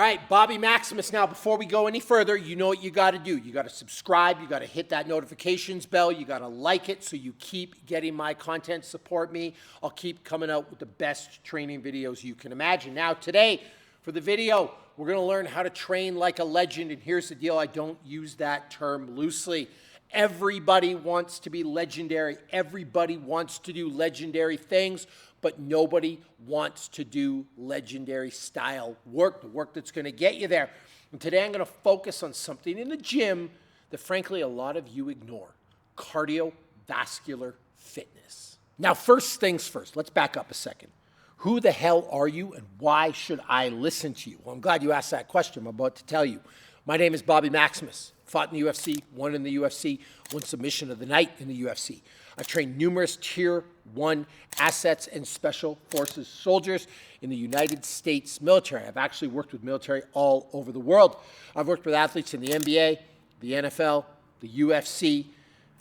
right, Bobby Maximus. Now, before we go any further, you know what you got to do. You got to subscribe. You got to hit that notifications bell. You got to like it so you keep getting my content. Support me. I'll keep coming out with the best training videos you can imagine. Now, today, for the video, we're going to learn how to train like a legend. And here's the deal. I don't use that term loosely. Everybody wants to be legendary. Everybody wants to do legendary things, but nobody wants to do legendary style work, the work that's going to get you there. And today I'm going to focus on something in the gym that frankly a lot of you ignore: cardiovascular fitness. Now, first things first, let's back up a second. Who the hell are you and why should I listen to you? Well, I'm glad you asked that question. I'm about to tell you. My name is Bobby Maximus. Fought in the UFC, won in the UFC, won submission of the night in the UFC. I've trained numerous Tier 1 assets and special forces soldiers in the United States military. I've actually worked with military all over the world. I've worked with athletes in the NBA, the NFL, the UFC,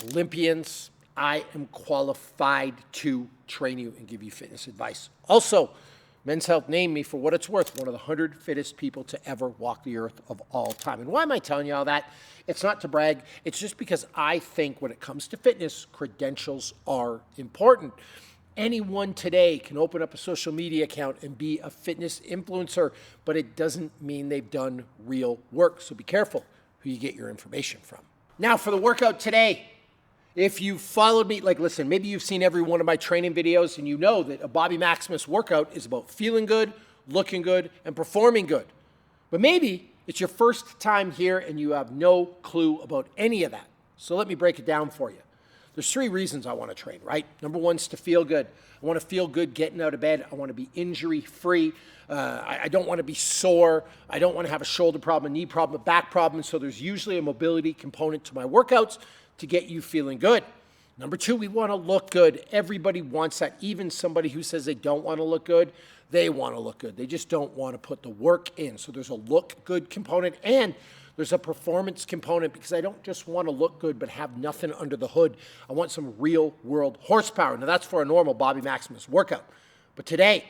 Olympians. I am qualified to train you and give you fitness advice. Also, Men's Health named me, for what it's worth, one of the 100 fittest people to ever walk the earth of all time. And why am I telling you all that? It's not to brag. It's just because I think when it comes to fitness, credentials are important. Anyone today can open up a social media account and be a fitness influencer, but it doesn't mean they've done real work. So be careful who you get your information from. Now for the workout today. If you've followed me, listen, maybe you've seen every one of my training videos and you know that a Bobby Maximus workout is about feeling good, looking good, and performing good. But maybe it's your first time here and you have no clue about any of that. So let me break it down for you. There's 3 reasons I want to train, right? Number 1 is to feel good. I want to feel good getting out of bed. I want to be injury-free. I don't want to be sore. I don't want to have a shoulder problem, a knee problem, a back problem. So there's usually a mobility component to my workouts to get you feeling good. Number 2, we want to look good. Everybody wants that. Even somebody who says they don't want to look good, they want to look good. They just don't want to put the work in. So there's a look good component and there's a performance component, because I don't just want to look good but have nothing under the hood. I want some real world horsepower. Now that's for a normal Bobby Maximus workout. But today,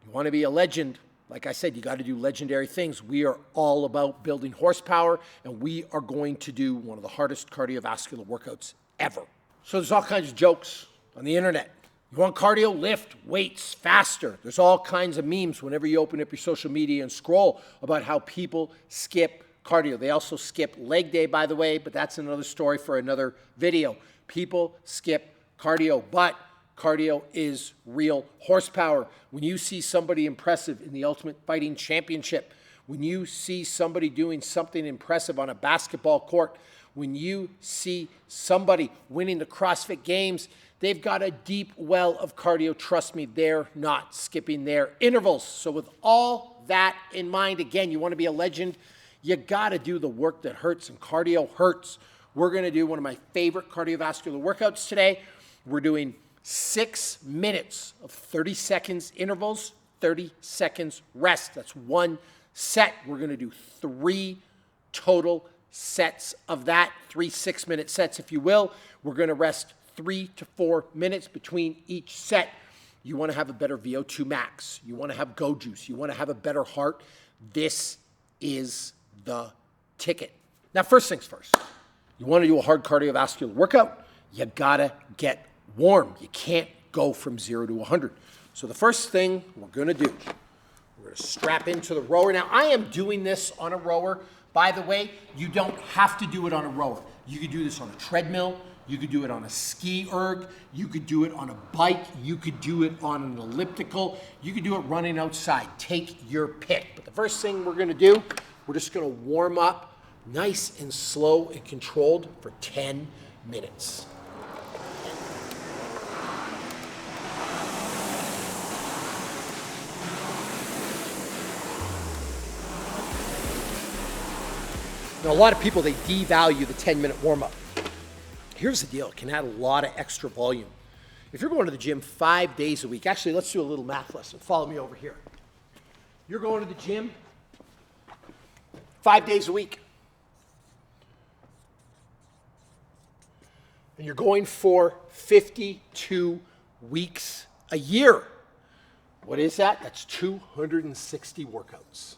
you want to be a legend. Like I said, you got to do legendary things. We are all about building horsepower, and we are going to do one of the hardest cardiovascular workouts ever. So there's all kinds of jokes on the internet. You want cardio? Lift weights faster. There's all kinds of memes whenever you open up your social media and scroll about how people skip cardio. They also skip leg day, by the way, but that's another story for another video. People skip cardio, but cardio is real horsepower. When you see somebody impressive in the Ultimate Fighting Championship, when you see somebody doing something impressive on a basketball court, when you see somebody winning the CrossFit Games, they've got a deep well of cardio. Trust me, they're not skipping their intervals. So with all that in mind, again, you want to be a legend, you got to do the work that hurts, and cardio hurts. We're going to do one of my favorite cardiovascular workouts today. We're doing 6 minutes of 30 seconds intervals, 30 seconds rest. That's 1 set. We're going to do 3 total sets of that, 3 6-minute sets, if you will. We're going to rest 3 to 4 minutes between each set. You want to have a better VO2 max. You want to have go juice. You want to have a better heart. This is the ticket. Now, first things first. You want to do a hard cardiovascular workout, you got to get warm. You can't go from 0 to 100. So the first thing we're going to do, we're going to strap into the rower. Now, I am doing this on a rower. By the way, you don't have to do it on a rower. You could do this on a treadmill. You could do it on a ski erg. You could do it on a bike. You could do it on an elliptical. You could do it running outside. Take your pick. But the first thing we're going to do, we're just going to warm up nice and slow and controlled for 10 minutes. Now, a lot of people, they devalue the 10-minute warm-up. Here's the deal. It can add a lot of extra volume. If you're going to the gym 5 days a week, actually, let's do a little math lesson. Follow me over here. You're going to the gym 5 days a week. And you're going for 52 weeks a year. What is that? That's 260 workouts.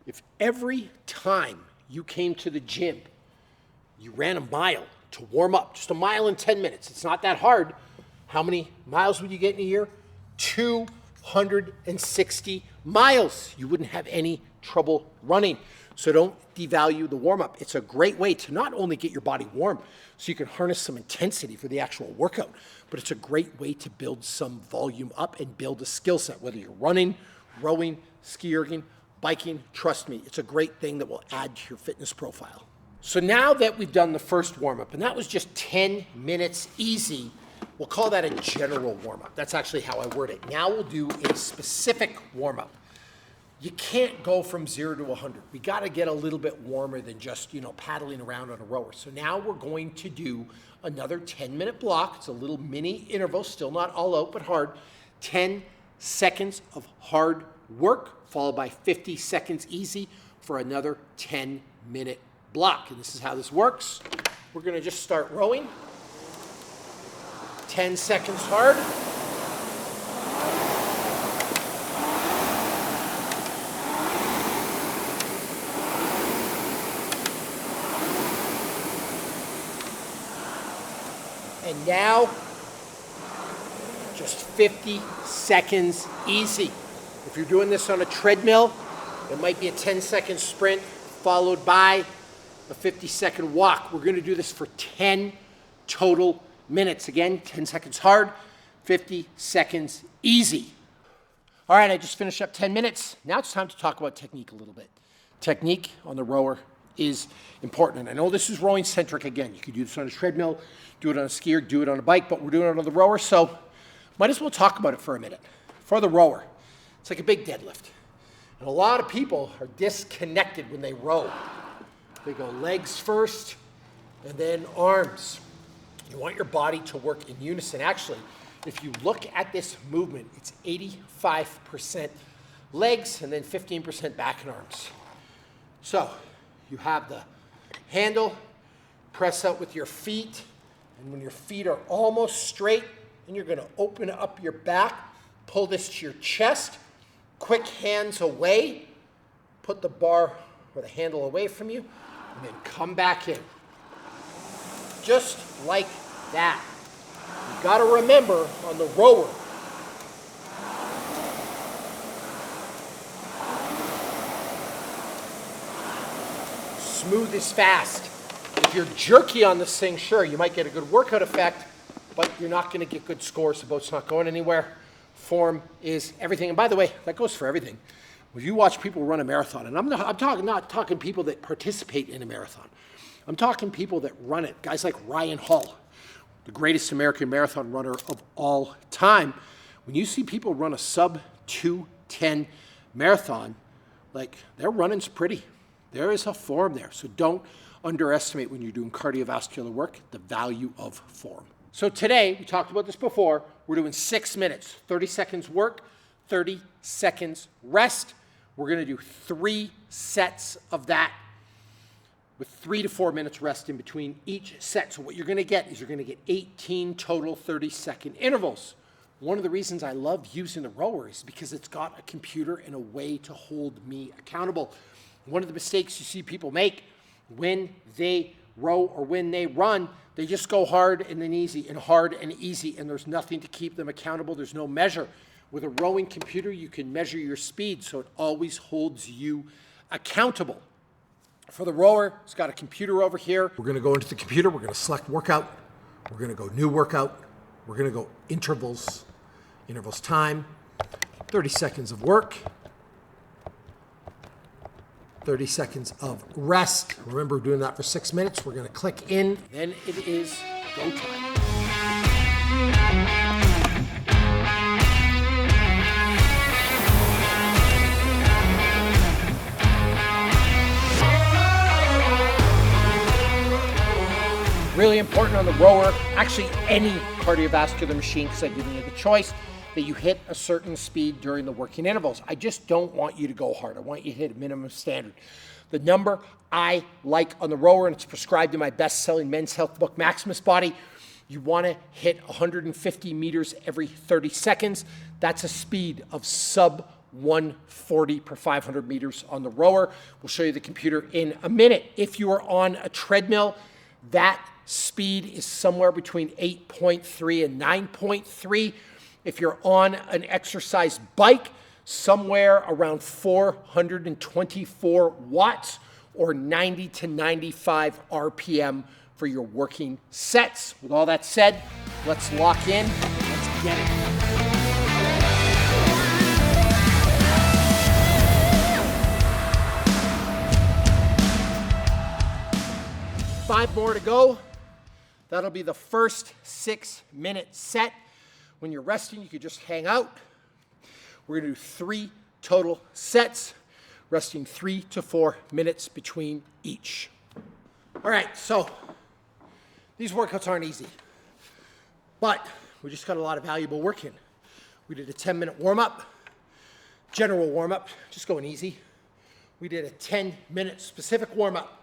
If every time you came to the gym, you ran a mile to warm up, just a mile in 10 minutes, it's not that hard. How many miles would you get in a year? 260 miles. You wouldn't have any trouble running. So don't devalue the warm-up. It's a great way to not only get your body warm so you can harness some intensity for the actual workout, but it's a great way to build some volume up and build a skill set, whether you're running, rowing, ski erging, biking. Trust me, it's a great thing that will add to your fitness profile. So now that we've done the first warm-up, and that was just 10 minutes easy, we'll call that a general warm-up. That's actually how I word it. Now we'll do a specific warm-up. You can't go from 0 to 100. We got to get a little bit warmer than just, paddling around on a rower. So now we're going to do another 10-minute block. It's a little mini interval, still not all out, but hard. 10 seconds of hard work, followed by 50 seconds easy for another 10-minute block. And this is how this works. We're going to just start rowing. 10 seconds hard. And now, just 50 seconds easy. If you're doing this on a treadmill, it might be a 10-second sprint followed by a 50-second walk. We're going to do this for 10 total minutes. Again, 10 seconds hard, 50 seconds easy. All right, I just finished up 10 minutes. Now it's time to talk about technique a little bit. Technique on the rower is important. And I know this is rowing centric again. You could do this on a treadmill, do it on a skier, do it on a bike, but we're doing it on the rower, so might as well talk about it for a minute. For the rower, it's like a big deadlift. And a lot of people are disconnected when they row. They go legs first and then arms. You want your body to work in unison. Actually, if you look at this movement, it's 85% legs and then 15% back and arms. So you have the handle, press out with your feet, and when your feet are almost straight, then you're going to open up your back, pull this to your chest, quick hands away, put the bar or the handle away from you, and then come back in. Just like that. You got to remember on the rower, smooth is fast. If you're jerky on this thing, sure, you might get a good workout effect, but you're not going to get good scores. The boat's not going anywhere. Form is everything. And by the way, that goes for everything. When you watch people run a marathon, and I'm not talking people that participate in a marathon. I'm talking people that run it. Guys like Ryan Hall, the greatest American marathon runner of all time. When you see people run a sub 2:10 marathon, like, their running's pretty. There is a form there. So don't underestimate when you're doing cardiovascular work the value of form. So today, we talked about this before, we're doing 6 minutes, 30 seconds work, 30 seconds rest. We're going to do 3 sets of that with 3 to 4 minutes rest in between each set. So what you're going to get is you're going to get 18 total 30-second intervals. One of the reasons I love using the rower is because it's got a computer and a way to hold me accountable. One of the mistakes you see people make when they row or when they run, they just go hard and then easy and hard and easy, and there's nothing to keep them accountable. There's no measure. With a rowing computer, you can measure your speed, so it always holds you accountable. For the rower, it's got a computer over here. We're going to go into the computer. We're going to select workout. We're going to go new workout. We're going to go intervals. Intervals time. 30 seconds of work. 30 seconds of rest. Remember, we're doing that for 6 minutes. We're going to click in. Then it is go time. Really important on the rower, actually any cardiovascular machine, because I didn't have a choice, that you hit a certain speed during the working intervals. I just don't want you to go hard. I want you to hit a minimum standard. The number I like on the rower, and it's prescribed in my best-selling men's health book, Maximus Body, you want to hit 150 meters every 30 seconds. That's a speed of sub 140 per 500 meters on the rower. We'll show you the computer in a minute. If you are on a treadmill, that speed is somewhere between 8.3 and 9.3. If you're on an exercise bike, somewhere around 424 watts or 90 to 95 RPM for your working sets. With all that said, let's lock in. Let's get it. Five more to go. That'll be the first 6-minute set. When you're resting, you could just hang out. We're gonna do 3 total sets, resting 3 to 4 minutes between each. All right, so these workouts aren't easy, but we just got a lot of valuable work in. We did a 10-minute warm-up, general warm-up, just going easy. We did a 10-minute specific warm-up,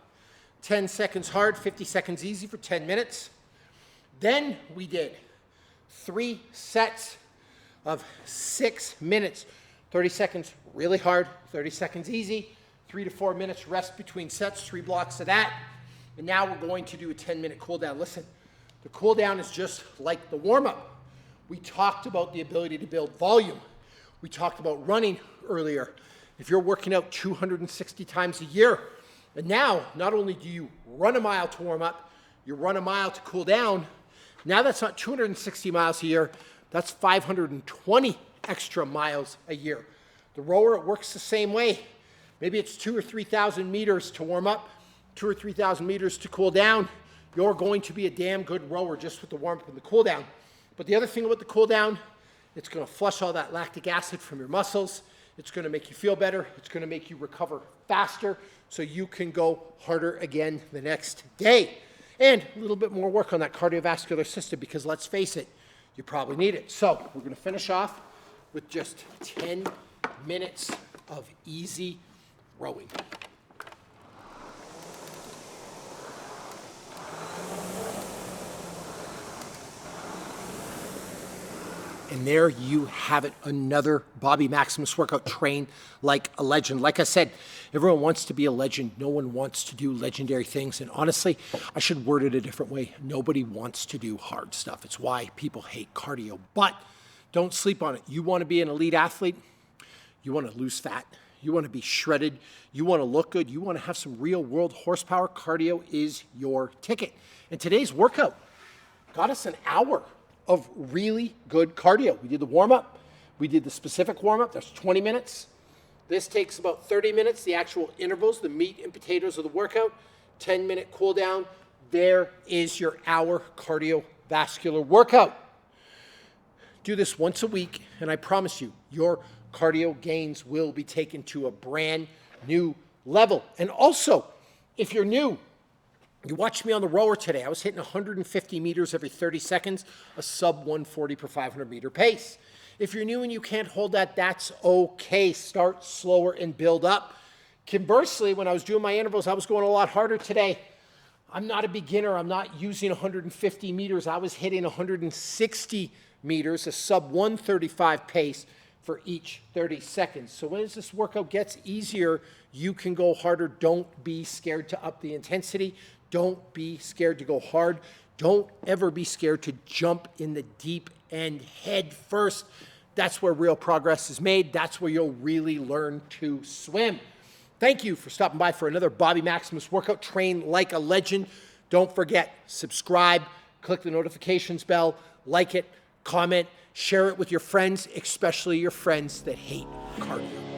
10 seconds hard, 50 seconds easy for 10 minutes. Then we did 3 sets of 6 minutes, 30 seconds really hard, 30 seconds easy, 3 to 4 minutes rest between sets, 3 blocks of that. And now we're going to do a 10-minute cool down. Listen, the cool down is just like the warm-up. We talked about the ability to build volume. We talked about running earlier. If you're working out 260 times a year, and now not only do you run a mile to warm up, you run a mile to cool down. Now that's not 260 miles a year, that's 520 extra miles a year. The rower, it works the same way. Maybe it's 2,000 or 3,000 meters to warm up, 2,000 or 3,000 meters to cool down. You're going to be a damn good rower just with the warm up and the cool down. But the other thing about the cool down, it's gonna flush all that lactic acid from your muscles. It's gonna make you feel better. It's gonna make you recover faster so you can go harder again the next day. And a little bit more work on that cardiovascular system because let's face it, you probably need it. So we're gonna finish off with just 10 minutes of easy rowing. And there you have it, another Bobby Maximus workout. Train like a legend. Like I said, everyone wants to be a legend. No one wants to do legendary things. And honestly, I should word it a different way. Nobody wants to do hard stuff. It's why people hate cardio. But don't sleep on it. You want to be an elite athlete. You want to lose fat. You want to be shredded. You want to look good. You want to have some real world horsepower. Cardio is your ticket. And today's workout got us an hour of really good cardio. We did the warm-up. We did the specific warm-up. That's 20 minutes. This takes about 30 minutes, the actual intervals, the meat and potatoes of the workout. 10-minute cool down. There is your hour cardiovascular workout. Do this once a week, and I promise you, your cardio gains will be taken to a brand new level. And also, if you're new, you watched me on the rower today. I was hitting 150 meters every 30 seconds, a sub 140 per 500 meter pace. If you're new and you can't hold that, that's okay. Start slower and build up. Conversely, when I was doing my intervals, I was going a lot harder today. I'm not a beginner. I'm not using 150 meters. I was hitting 160 meters, a sub 135 pace for each 30 seconds. So as this workout gets easier, you can go harder. Don't be scared to up the intensity. Don't be scared to go hard. Don't ever be scared to jump in the deep end head first. That's where real progress is made. That's where you'll really learn to swim. Thank you for stopping by for another Bobby Maximus workout. Train like a legend. Don't forget, subscribe, click the notifications bell, like it, comment, share it with your friends, especially your friends that hate cardio.